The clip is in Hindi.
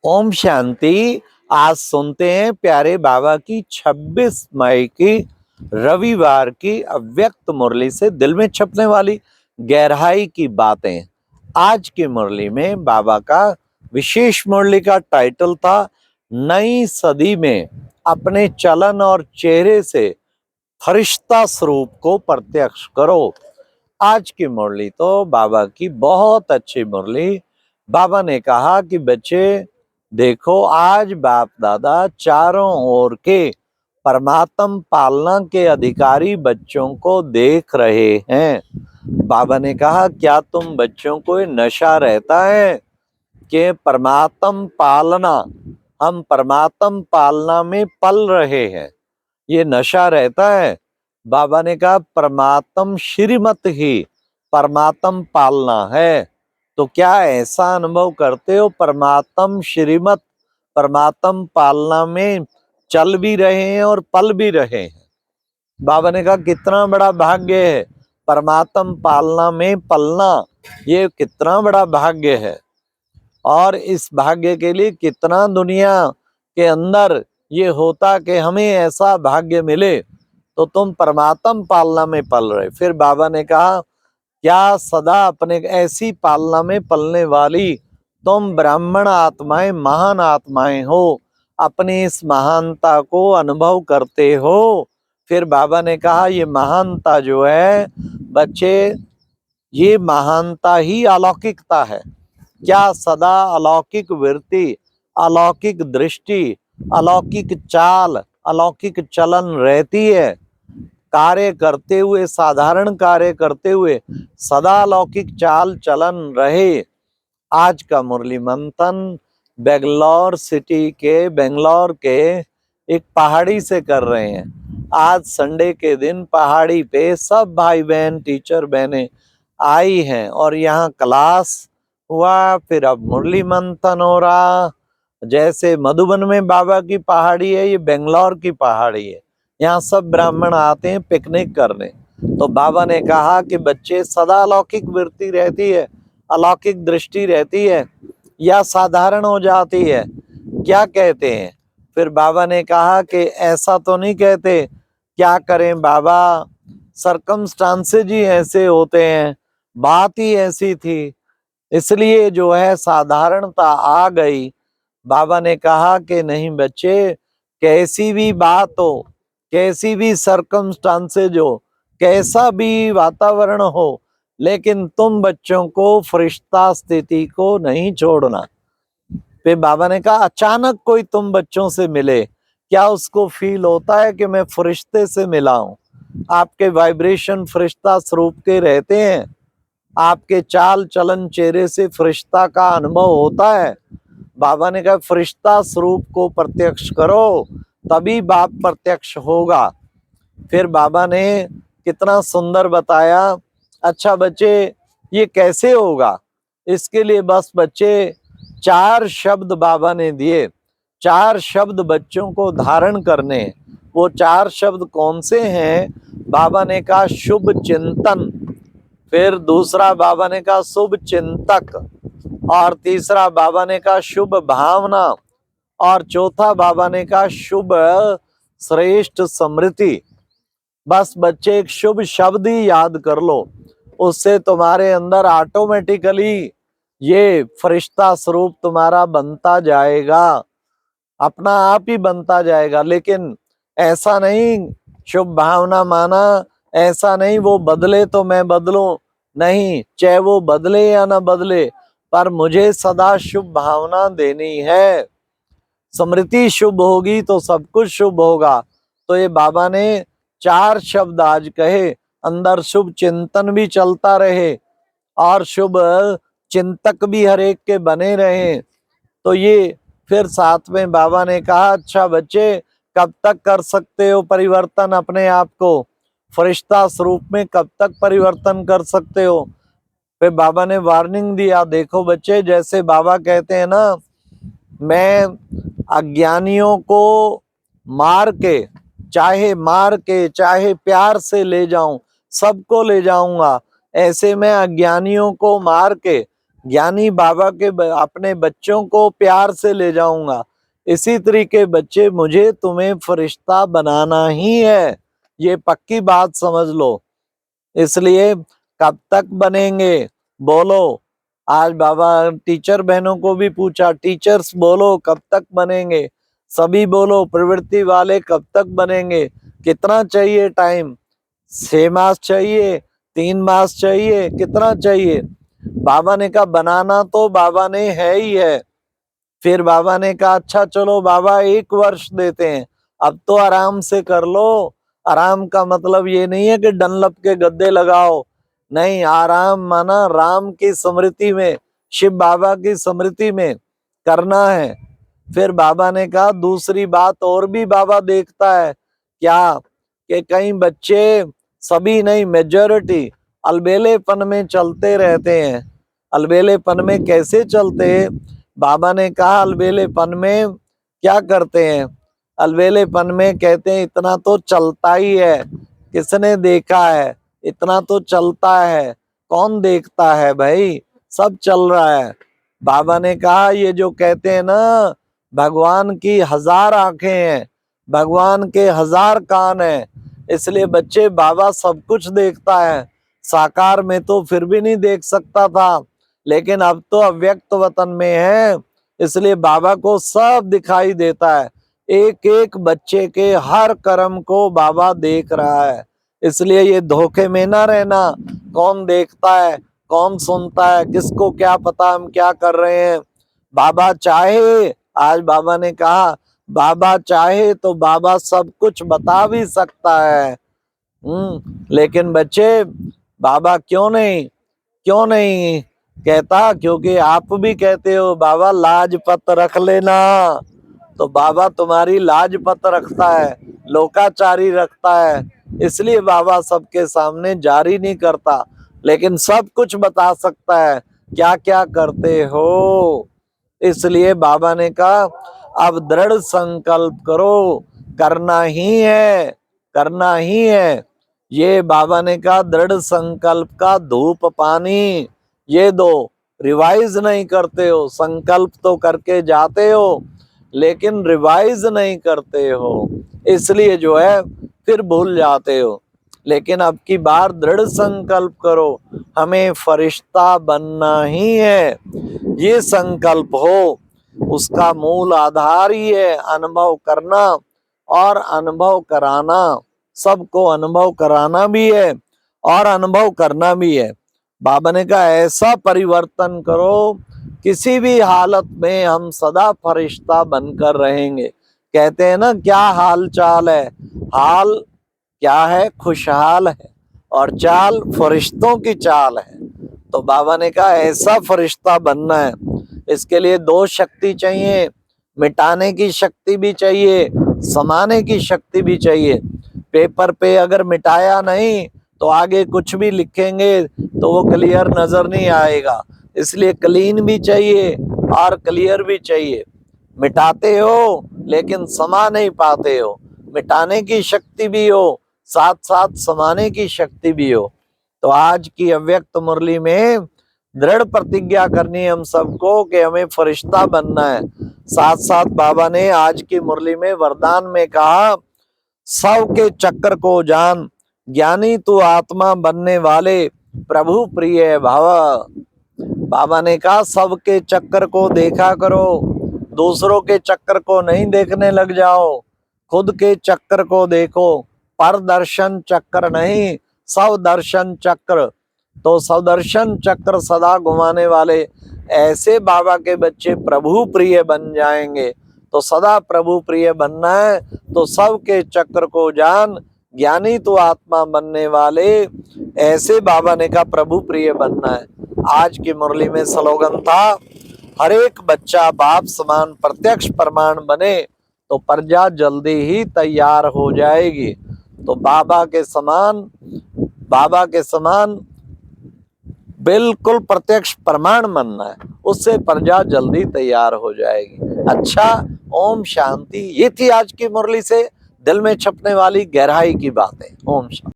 ओम शांति। आज सुनते हैं प्यारे बाबा की 26 मई की रविवार की अव्यक्त मुरली से दिल में छपने वाली गहराई की बातें। आज की मुरली में बाबा का विशेष मुरली का टाइटल था नई सदी में अपने चलन और चेहरे से फरिश्ता स्वरूप को प्रत्यक्ष करो। आज की मुरली तो बाबा की बहुत अच्छी मुरली। बाबा ने कहा कि बच्चे देखो, आज बाप दादा चारों ओर के परमात्म पालना के अधिकारी बच्चों को देख रहे हैं। बाबा ने कहा, क्या तुम बच्चों को नशा रहता है कि परमात्म पालना, हम परमात्म पालना में पल रहे हैं, ये नशा रहता है? बाबा ने कहा, परमात्म श्रीमत ही परमात्म पालना है। तो क्या ऐसा अनुभव करते हो परमात्म श्रीमत परमात्म पालना में चल भी रहे हैं और पल भी रहे हैं? बाबा ने कहा, कितना बड़ा भाग्य है परमात्म पालना में पलना, ये कितना बड़ा भाग्य है। और इस भाग्य के लिए कितना दुनिया के अंदर ये होता कि हमें ऐसा भाग्य मिले, तो तुम परमात्म पालना में पल रहे। फिर बाबा ने कहा, क्या सदा अपने ऐसी पालना में पलने वाली तुम ब्राह्मण आत्माएं, महान आत्माएं हो, अपनी इस महानता को अनुभव करते हो? फिर बाबा ने कहा, ये महानता जो है बच्चे, ये महानता ही अलौकिकता है। क्या सदा अलौकिक वृत्ति, अलौकिक दृष्टि, अलौकिक चाल, अलौकिक चलन रहती है? कार्य करते हुए, साधारण कार्य करते हुए सदा अलौकिक चाल चलन रहे। आज का मुरली मंथन बेंगलोर के एक पहाड़ी से कर रहे हैं। आज संडे के दिन पहाड़ी पे सब भाई बहन, टीचर बहनें आई हैं और यहाँ क्लास हुआ। फिर अब मुरली मंथन हो रहा। जैसे मधुबन में बाबा की पहाड़ी है, ये बेंगलोर की पहाड़ी है। यहाँ सब ब्राह्मण आते हैं पिकनिक करने। तो बाबा ने कहा कि बच्चे, सदा अलौकिक वृत्ति रहती है, अलौकिक दृष्टि रहती है या साधारण हो जाती है? क्या कहते हैं? फिर बाबा ने कहा कि ऐसा तो नहीं कहते। क्या करें बाबा, सरकमस्टांसेज ही ऐसे होते हैं, बात ही ऐसी थी, इसलिए जो है साधारणता आ गई। बाबा ने कहा कि नहीं बच्चे, कैसी भी बात हो, कैसी भी सरकमस्टांसेज हो, कैसा भी वातावरण हो, लेकिन तुम बच्चों को फरिश्ता स्थिति को नहीं छोड़ना। फिर बाबा ने कहा, अचानक कोई तुम बच्चों से मिले, क्या उसको फील होता है कि मैं फरिश्ते से मिला हूं? आपके वाइब्रेशन फरिश्ता स्वरूप के रहते हैं, आपके चाल चलन चेहरे से फरिश्ता का अनुभव होता है। बाबा ने कहा, फरिश्ता स्वरूप को प्रत्यक्ष करो, तभी बाप प्रत्यक्ष होगा। फिर बाबा ने कितना सुंदर बताया। अच्छा बच्चे, ये कैसे होगा? इसके लिए बस बच्चे 4 शब्द बाबा ने दिए। 4 शब्द बच्चों को धारण करने। वो 4 शब्द कौन से हैं? बाबा ने कहा, शुभ चिंतन। फिर दूसरा बाबा ने कहा, शुभ चिंतक। और तीसरा बाबा ने कहा, शुभ भावना। और चौथा बाबा ने कहा, शुभ श्रेष्ठ स्मृति। बस बच्चे एक शुभ शब्द ही याद कर लो, उससे तुम्हारे अंदर ऑटोमेटिकली ये फरिश्ता स्वरूप तुम्हारा बनता जाएगा, अपना आप ही बनता जाएगा। लेकिन ऐसा नहीं शुभ भावना माना, ऐसा नहीं वो बदले तो मैं बदलूं, नहीं, चाहे वो बदले या ना बदले, पर मुझे सदा शुभ भावना देनी है। स्मृति शुभ होगी तो सब कुछ शुभ होगा। तो ये बाबा ने 4 शब्द आज कहे, अंदर शुभ चिंतन भी चलता रहे और शुभ चिंतक भी हर एक के बने रहे। तो ये फिर साथ में बाबा ने कहा, अच्छा बच्चे, कब तक कर सकते हो परिवर्तन अपने आप को? फरिश्ता स्वरूप में कब तक परिवर्तन कर सकते हो? फिर बाबा ने वार्निंग दिया, देखो बच्चे, जैसे बाबा कहते हैं ना, मैं अज्ञानियों को मार के चाहे प्यार से ले जाऊं, सबको ले जाऊंगा। ऐसे मैं अज्ञानियों को मार के ज्ञानी बाबा के अपने बच्चों को प्यार से ले जाऊंगा, इसी तरीके बच्चे मुझे तुम्हें फरिश्ता बनाना ही है, ये पक्की बात समझ लो। इसलिए कब तक बनेंगे बोलो। आज बाबा टीचर बहनों को भी पूछा, टीचर्स बोलो कब तक बनेंगे, सभी बोलो प्रवृत्ति वाले कब तक बनेंगे, कितना चाहिए टाइम, 6 मास चाहिए, 3 मास चाहिए, कितना चाहिए। बाबा ने कहा बनाना तो बाबा ने है ही है। फिर बाबा ने कहा अच्छा चलो बाबा 1 वर्ष देते हैं, अब तो आराम से कर लो। आराम का मतलब ये नहीं है कि डनलप के गद्दे लगाओ, नहीं, आराम माना राम की स्मृति में, शिव बाबा की स्मृति में करना है। फिर बाबा ने कहा दूसरी बात और भी बाबा देखता है क्या, कि कई बच्चे, सभी नहीं मेजॉरिटी अलबेलेपन में चलते रहते हैं। अलबेलेपन में कैसे चलते हैं? बाबा ने कहा अलबेलेपन में क्या करते हैं, अलबेलेपन में कहते हैं इतना तो चलता ही है, किसने देखा है, इतना तो चलता है, कौन देखता है भाई, सब चल रहा है। बाबा ने कहा ये जो कहते हैं ना भगवान की 1000 आंखें हैं, भगवान के 1000 कान हैं, इसलिए बच्चे बाबा सब कुछ देखता है। साकार में तो फिर भी नहीं देख सकता था, लेकिन अब तो अव्यक्त वतन में है, इसलिए बाबा को सब दिखाई देता है। एक एक बच्चे के हर कर्म को बाबा देख रहा है, इसलिए ये धोखे में ना रहना, कौन देखता है, कौन सुनता है, किसको क्या पता हम क्या कर रहे हैं। बाबा चाहे, आज बाबा ने कहा बाबा चाहे तो बाबा सब कुछ बता भी सकता है। लेकिन बच्चे बाबा क्यों नहीं कहता, क्योंकि आप भी कहते हो बाबा लाजपत रख लेना, तो बाबा तुम्हारी लाजपत रखता है, लोकाचारी रखता है, इसलिए बाबा सबके सामने जारी नहीं करता, लेकिन सब कुछ बता सकता है क्या क्या करते हो। इसलिए बाबा ने कहा अब दृढ़ संकल्प करो, करना ही है, करना ही है। ये बाबा ने कहा दृढ़ संकल्प का धूप पानी ये दो, रिवाइज नहीं करते हो, संकल्प तो करके जाते हो लेकिन रिवाइज नहीं करते हो, इसलिए जो है फिर भूल जाते हो। लेकिन अब की बार दृढ़ संकल्प करो, हमें फरिश्ता बनना ही है, ये संकल्प हो। उसका मूल आधार ही है अनुभव करना और अनुभव कराना, सबको अनुभव कराना भी है और अनुभव करना भी है। बाबा ने कहा ऐसा परिवर्तन करो किसी भी हालत में हम सदा फरिश्ता बनकर रहेंगे। कहते हैं ना क्या हाल चाल है, हाल क्या है, खुशहाल है, और चाल फरिश्तों की चाल है। तो बाबा ने कहा ऐसा फरिश्ता बनना है, इसके लिए 2 शक्ति चाहिए, मिटाने की शक्ति भी चाहिए, समाने की शक्ति भी चाहिए। पेपर पे अगर मिटाया नहीं तो आगे कुछ भी लिखेंगे तो वो क्लियर नजर नहीं आएगा, इसलिए क्लीन भी चाहिए और क्लियर भी चाहिए। मिटाते हो लेकिन समा नहीं पाते हो, मिटाने की शक्ति भी हो साथ साथ समाने की शक्ति भी हो। तो आज की अव्यक्त मुरली में दृढ़ प्रतिज्ञा करनी है हम सबको कि हमें फरिश्ता बनना है। साथ साथ बाबा ने आज की मुरली में वरदान में कहा सब के चक्कर को जान, ज्ञानी तू आत्मा बनने वाले प्रभु प्रिय भव। बाबा ने कहा सबके चक्कर को देखा करो, दूसरों के चक्कर को नहीं देखने लग जाओ, खुद के चक्कर को देखो, पर दर्शन चक्र नहीं सब दर्शन चक्र। तो सदर्शन चक्र सदा घुमाने वाले ऐसे बाबा के बच्चे प्रभु प्रिय बन जाएंगे। तो सदा प्रभु प्रिय बनना है तो सबके चक्र को जान, ज्ञानी तो आत्मा बनने वाले ऐसे बाबा ने कहा प्रभु प्रिय बनना है। आज की मुरली में स्लोगन था हर एक बच्चा बाप समान प्रत्यक्ष प्रमाण बने तो प्रजा जल्दी ही तैयार हो जाएगी। तो बाबा के समान बिल्कुल प्रत्यक्ष प्रमाण बनना है, उससे प्रजा जल्दी तैयार हो जाएगी। अच्छा, ओम शांति। ये थी आज की मुरली से दिल में छपने वाली गहराई की बातें। ओम शांति।